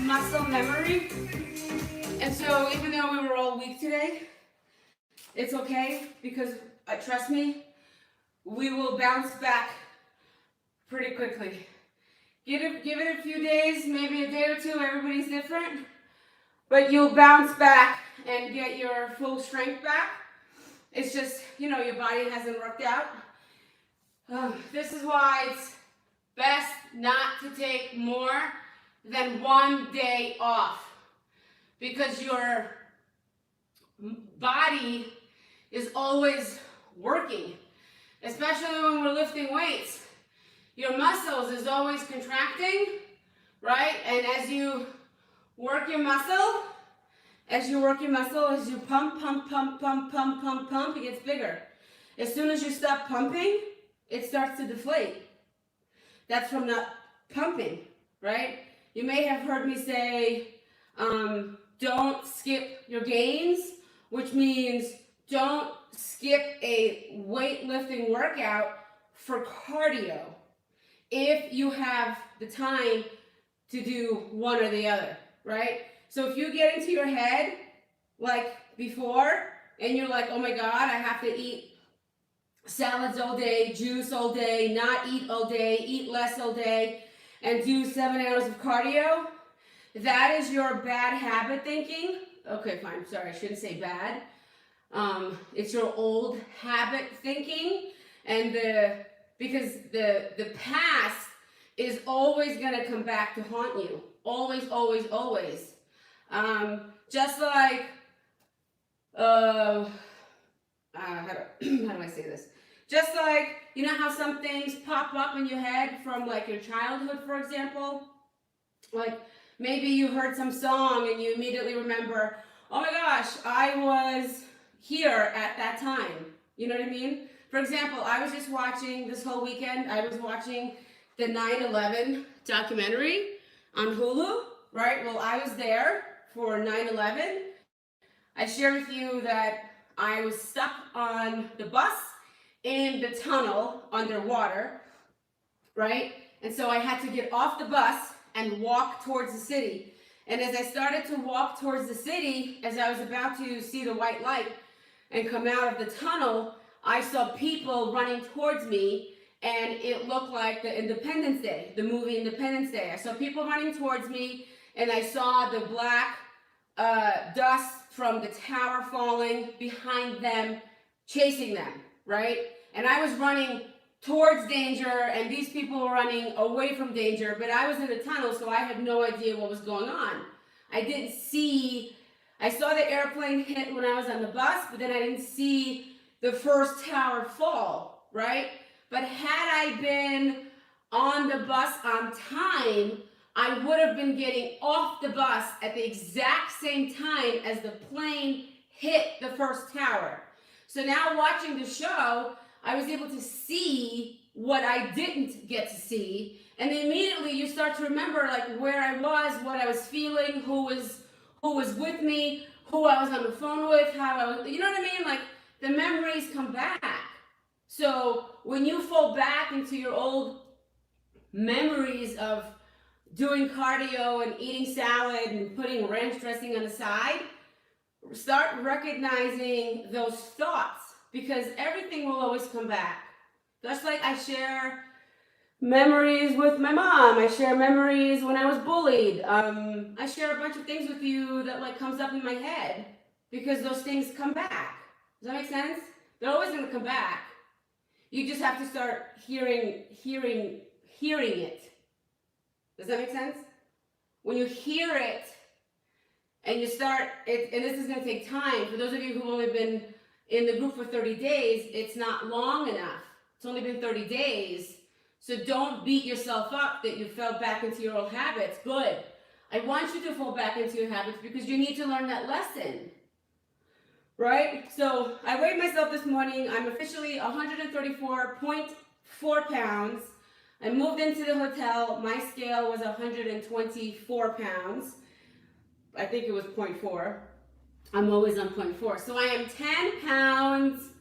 muscle memory. And so even though we were all weak today, it's okay because trust me, we will bounce back pretty quickly. Give it a few days, maybe a day or two, everybody's different, but you'll bounce back and get your full strength back. It's just, your body hasn't worked out. This is why it's best not to take more than 1 day off, because your body is always working, especially when we're lifting weights. Your muscles is always contracting, right? And as you work your muscle, as you pump, it gets bigger. As soon as you stop pumping, it starts to deflate. That's from not pumping, right? You may have heard me say, don't skip your gains, which means don't skip a weightlifting workout for cardio if you have the time to do one or the other, right? So if you get into your head like before and you're like, oh my God, I have to eat salads all day, juice all day, not eat all day, eat less all day, and do 7 hours of cardio, that is your bad habit thinking. Okay, fine, sorry, I shouldn't say bad. It's your old habit thinking, and because the past is always going to come back to haunt you. Always, always, always. Just like, how do I say this? Just like, you know how some things pop up in your head from like your childhood, for example? Like maybe you heard some song and you immediately remember, oh my gosh, I was here at that time. You know what I mean? For example, I was just watching this whole weekend, I was watching the 9/11 documentary on Hulu, right? Well, I was there for 9/11. I shared with you that I was stuck on the bus in the tunnel underwater, right? And so I had to get off the bus and walk towards the city. And as I started to walk towards the city, as I was about to see the white light and come out of the tunnel, I saw people running towards me, and it looked like the Independence Day, the movie Independence Day. I saw people running towards me, and I saw the black dust from the tower falling behind them, chasing them, right? And I was running towards danger, and these people were running away from danger, but I was in the tunnel, so I had no idea what was going on. I saw the airplane hit when I was on the bus, but then I didn't see the first tower fall, right? But had I been on the bus on time, I would have been getting off the bus at the exact same time as the plane hit the first tower. So now watching the show, I was able to see what I didn't get to see. And then immediately you start to remember like where I was, what I was feeling, who was with me, who I was on the phone with, how I was, you know what I mean? Like the memories come back. So when you fall back into your old memories of doing cardio and eating salad and putting ranch dressing on the side, start recognizing those thoughts, because everything will always come back. Just like I share memories with my mom, I share memories when I was bullied. I share a bunch of things with you that like comes up in my head because those things come back. Does that make sense? They're always going to come back. You just have to start hearing it. Does that make sense? When you hear it and you start it, and this is going to take time. For those of you who've only been in the group for 30 days, it's not long enough. It's only been 30 days. So don't beat yourself up that you fell back into your old habits. Good. I want you to fall back into your habits because you need to learn that lesson. Right? So I weighed myself this morning. I'm officially 134.4 pounds. I moved into the hotel. My scale was 124 pounds. I think it was 0.4. I'm always on 0.4. So I am 10 pounds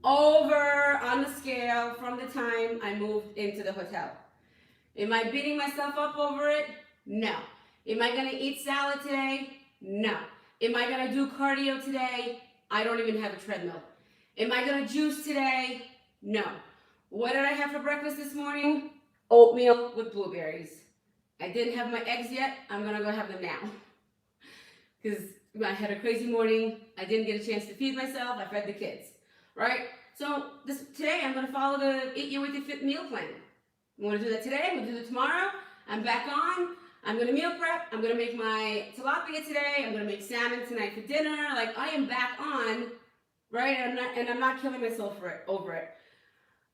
over on the scale from the time I moved into the hotel. Am I beating myself up over it? No. Am I gonna eat salad today? No. Am I gonna do cardio today? I don't even have a treadmill. Am I gonna juice today? No. What did I have for breakfast this morning? Oatmeal with blueberries. I didn't have my eggs yet. I'm gonna go have them now. Because I had a crazy morning. I didn't get a chance to feed myself. I fed the kids, right? So today I'm gonna follow the Eat Your Way to Fit meal plan. I'm gonna do that today. I'm gonna do it tomorrow. I'm back on. I'm gonna meal prep. I'm gonna make my tilapia today. I'm gonna make salmon tonight for dinner. Like, I am back on, right? And I'm not killing myself over it.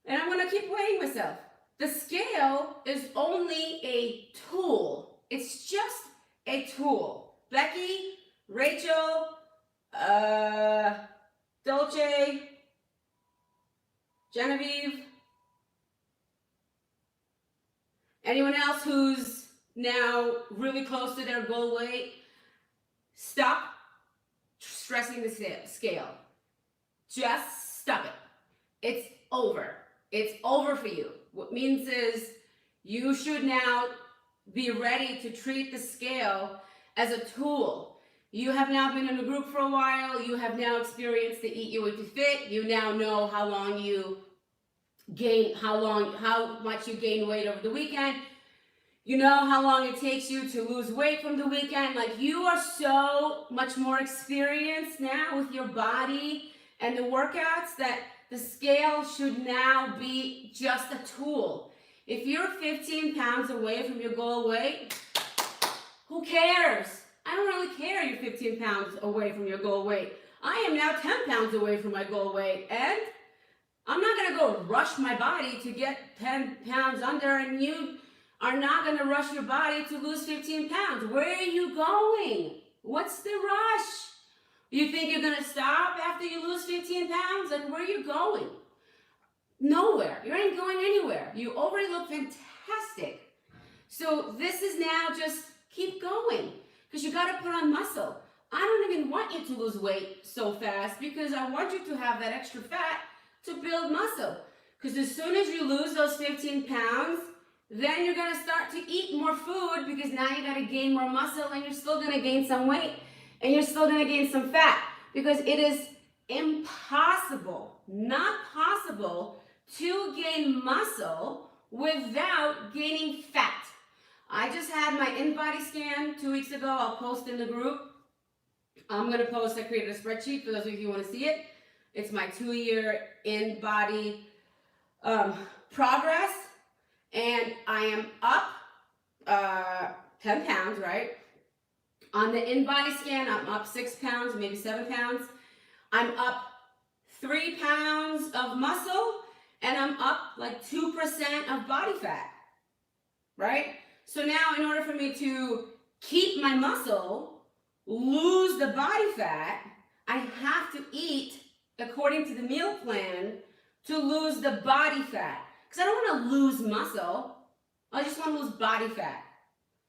And I'm gonna keep weighing myself. The scale is only a tool. It's just a tool. Becky, Rachel, Dolce, Genevieve, anyone else who's now really close to their goal weight, stop stressing the scale. Just stop it. It's over. It's over for you. What means is you should now be ready to treat the scale as a tool. You have now been in a group for a while. You have now experienced the Eat Your Way to Fit. You now know how much you gain weight over the weekend. You know how long it takes you to lose weight from the weekend. Like, you are so much more experienced now with your body and the workouts that the scale should now be just a tool. If you're 15 pounds away from your goal weight, who cares? I don't really care you're 15 pounds away from your goal weight. I am now 10 pounds away from my goal weight, and I'm not gonna go rush my body to get 10 pounds under, and you are not gonna rush your body to lose 15 pounds. Where are you going? What's the rush? You think you're gonna stop after you lose 15 pounds? Like, where are you going? Nowhere. You ain't going anywhere. You already look fantastic. So this is now just keep going, because you got to put on muscle. I don't even want you to lose weight so fast, because I want you to have that extra fat to build muscle. Because as soon as you lose those 15 pounds, then you're going to start to eat more food, because now you got to gain more muscle, and you're still going to gain some weight, and you're still going to gain some fat, because it is impossible, not possible, to gain muscle without gaining fat. I just had my InBody scan 2 weeks ago. I'll post in the group. I'm going to post, I created a spreadsheet for those of you who want to see it. It's my 2-year InBody progress. And I am up 10 pounds, right? On the InBody scan, I'm up 6 pounds, maybe 7 pounds. I'm up 3 pounds of muscle, and I'm up like 2% of body fat, right? So now, in order for me to keep my muscle, lose the body fat, I have to eat according to the meal plan to lose the body fat. Because I don't want to lose muscle. I just want to lose body fat,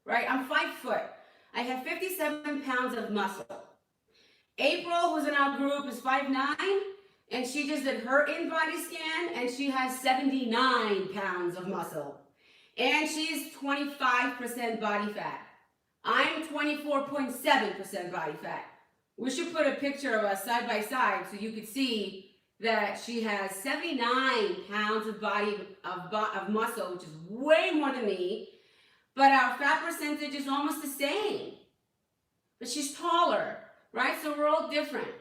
right? I'm 5 foot. I have 57 pounds of muscle. April, who's in our group, is 5'9", and she just did her InBody scan, and she has 79 pounds of muscle. And she's 25% body fat. I'm 24.7% body fat. We should put a picture of us side by side so you could see that she has 79 pounds of muscle, which is way more than me, but our fat percentage is almost the same. But she's taller, right? So we're all different.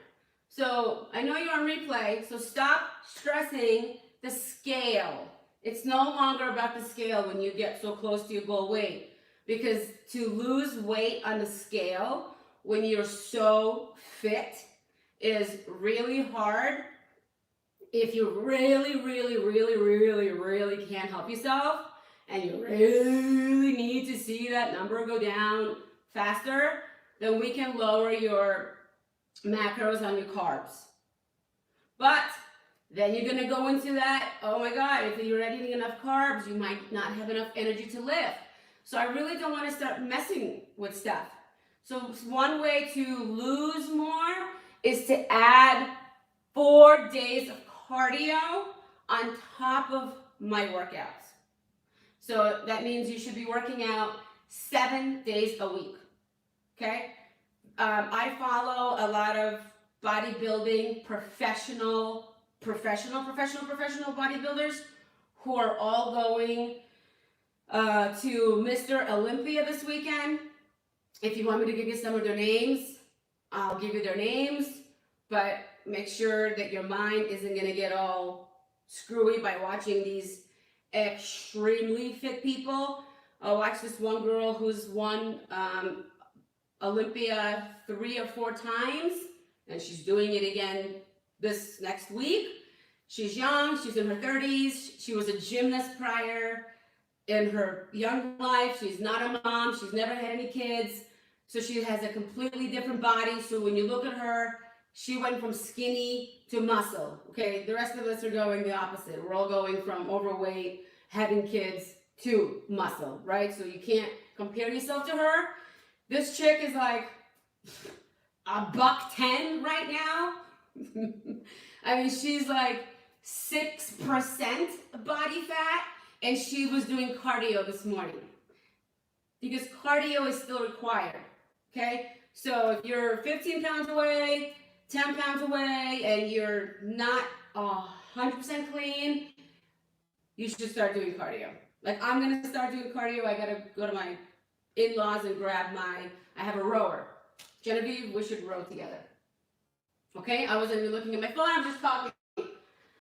So I know you're on replay, so stop stressing the scale. It's no longer about the scale when you get so close to your goal weight, because to lose weight on the scale when you're so fit is really hard. If you really can't help yourself, and you really need to see that number go down faster, then we can lower your macros on your carbs. But then you're going to go into that, oh my God, if you're not eating enough carbs, you might not have enough energy to lift. So I really don't want to start messing with stuff. So one way to lose more is to add 4 days of cardio on top of my workouts. So that means you should be working out 7 days a week. Okay? I follow a lot of bodybuilding professional bodybuilders who are all going to Mr. Olympia this weekend. If you want me to give you some of their names, I'll give you their names, but make sure that your mind isn't going to get all screwy by watching these extremely fit people. I'll watch this one girl who's won Olympia 3 or 4 times, and she's doing it again this next week. She's young, she's in her 30s, she was a gymnast prior in her young life, she's not a mom, she's never had any kids, so she has a completely different body. So when you look at her, she went from skinny to muscle, okay? The rest of us are going the opposite. We're all going from overweight, having kids, to muscle, right? So you can't compare yourself to her. This chick is like $110 right now. I mean, she's like 6% body fat, and she was doing cardio this morning because cardio is still required, okay? So if you're 15 pounds away, 10 pounds away, and you're not 100% clean, you should start doing cardio. Like, I'm gonna start doing cardio. I gotta go to my in-laws and grab I have a rower. Genevieve, we should row together. Okay, I wasn't even looking at my phone, I'm just talking.